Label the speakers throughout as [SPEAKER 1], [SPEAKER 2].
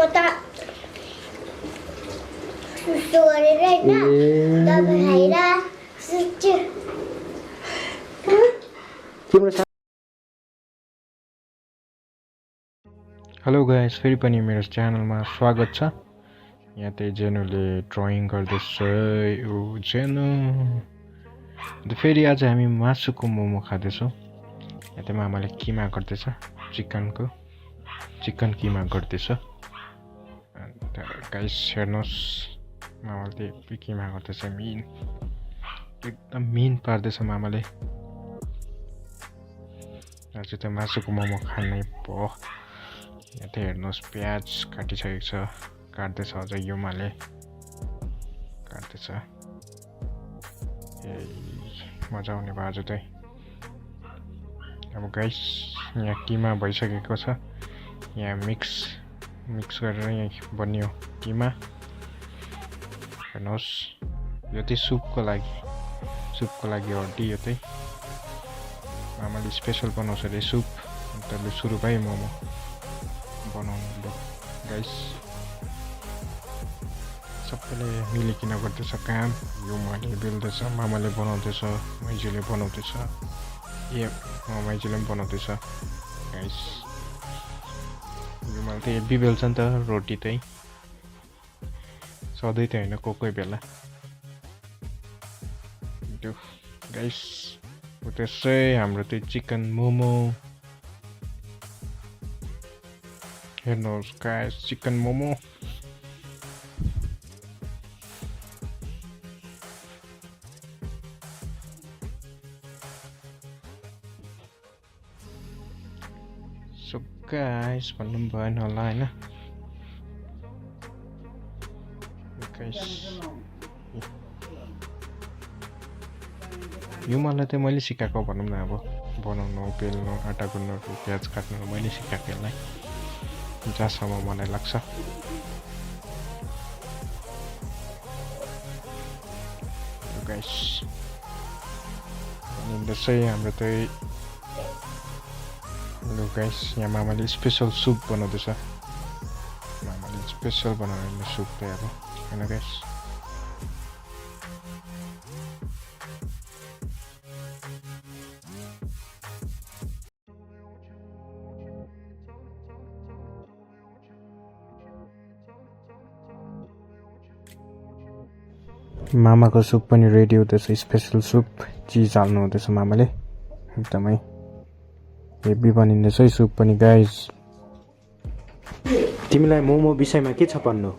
[SPEAKER 1] त सुसु गरेर हैन दबाई खाएर सुत्छु
[SPEAKER 2] तिम्रो हेलो गाइस, फेरि पनि मेरो च्यानलमा स्वागत छ। यहाँ चाहिँ जेनुले ड्रइङ गर्दैछ। यो जेनु फेरि आज हामी मासुको मोमो खाँदैछौँ। यहाँ चाहिँ मामाले किमा गर्दैछ, चिकन किमा गर्दैछ। अन्त गाइस हेर्नुहोस्, मामाले किमा गर्दैछ। मिन एकदम मिन पार्दैछ मामाले। आज त मासुको मोमो खानै भयो। यहाँ त हेर्नुहोस्, प्याज काटिसकेको छ, काट्दैछ अझ युमाले काट्दैछ। ए मजा आउने भयो आज चाहिँ। अब गाइस यहाँ किमा भइसकेको छ। यहाँ मिक्स गरेर यहाँ बनियो किमा। हेर्नुहोस्, यो चाहिँ सुपको लागि हड्डी। यो चाहिँ आमाले स्पेसल बनाउँछ अरे सुप। अन्त सुरु भयो मोमो बनाउनु। गाइस सबैले मिलिकन गर्दैछ काम। यो मैले बेल्दैछ, मामाले बनाउँदैछ, माइजूले बनाउँदैछ। माइजूले पनि बनाउँदैछ। गाइस यो मैले त हेभी बेल्छ नि त रोटी चाहिँ, सधैँ त होइन, कोही बेला। गाइस त्यसै हाम्रो चाहिँ चिकन मोमो हेर्नुहोस् guys, chicken momo. So guys भन्नु पनि भएन होला होइन। यो मलाई चाहिँ मैले सिकाएको भनौँ न। अब बनाउनु, पेल्नु, आँटा गुन्नु, प्याज काट्नु मैले सिकाएको यसलाई, जहाँसम्म मलाई लाग्छ। गाइस त्यसै हाम्रो चाहिँ गाइस यहाँ मामाले स्पेसल सुप बनाउँदैछ। मामाले स्पेसल बनाउने सुप चाहिँ अब होइन गाइस। मामाको सुप पनि रेडी हुँदैछ। स्पेसल सुप, चिज हाल्नु हुँदैछ मामाले। एकदमै हेभी बनिँदैछ सुप पनि। गाइस तिमीलाई मोमो विषयमा के छ भन्नु?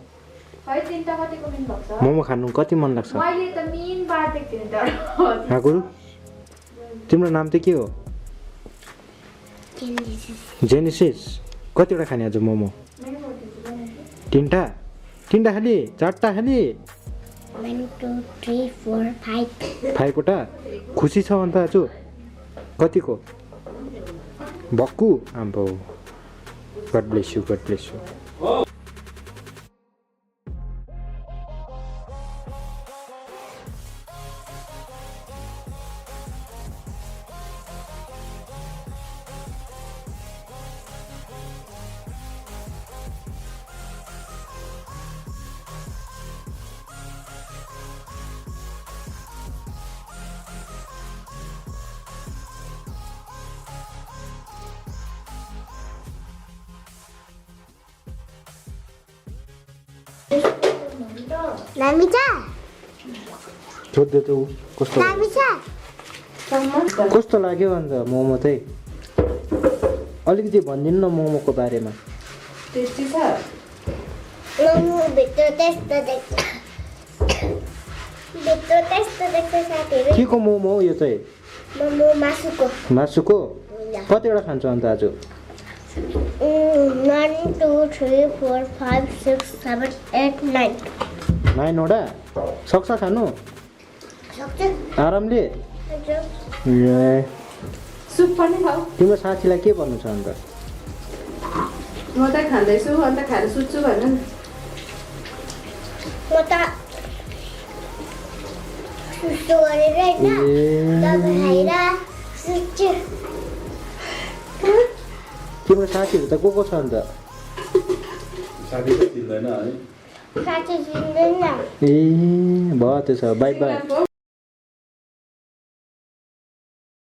[SPEAKER 2] मोमो खानु कति मन लाग्छ? गुरु तिम्रो नाम चाहिँ के हो? जेनेसिस। कतिवटा खाने आज मोमो? तिनवटा खाली? चारवटा खाली?
[SPEAKER 1] 1 2 3 4 5
[SPEAKER 2] 5वटा। खुसी छ अन्त आज? कतिको? भक्कु आम्बो। God bless you, God bless you.
[SPEAKER 1] नामिचा
[SPEAKER 2] सोध्दै त कस्तो
[SPEAKER 1] नामिचा
[SPEAKER 2] कस्तो लाग्यो अन्त मोमो चाहिँ? अलिकति भनिदिनु न मोमोको बारेमा।
[SPEAKER 3] टेस्टी छ।
[SPEAKER 1] मोमो भित्र त्यस्तो देख्छ साथीहरु।
[SPEAKER 2] के को मोमो हो यो चाहिँ?
[SPEAKER 1] मोमो मासुको।
[SPEAKER 2] कतिवटा खान्छ अन्त आज?
[SPEAKER 1] 1 2 3 4 5 6 7 8 9
[SPEAKER 2] 9वटा सक्छ खानु?
[SPEAKER 1] सक्छ
[SPEAKER 2] आरामले।
[SPEAKER 3] सुप पनि खाऊ।
[SPEAKER 2] तिम्रो साथीलाई के भन्नु छ अन्त?
[SPEAKER 3] म त खाँदैछु, अन्त खाएर सुत्छु भन न।
[SPEAKER 1] म त सुसु गरेर हैन दबाई खाएर सुत्छु।
[SPEAKER 2] तिम्रो साथीहरु त को छ अन्त?
[SPEAKER 4] साथी त चिन्दैन है
[SPEAKER 1] साथी चिन्दैन
[SPEAKER 2] ए भयो त्यसो भए बाई बाई
[SPEAKER 3] सिङ्गापुर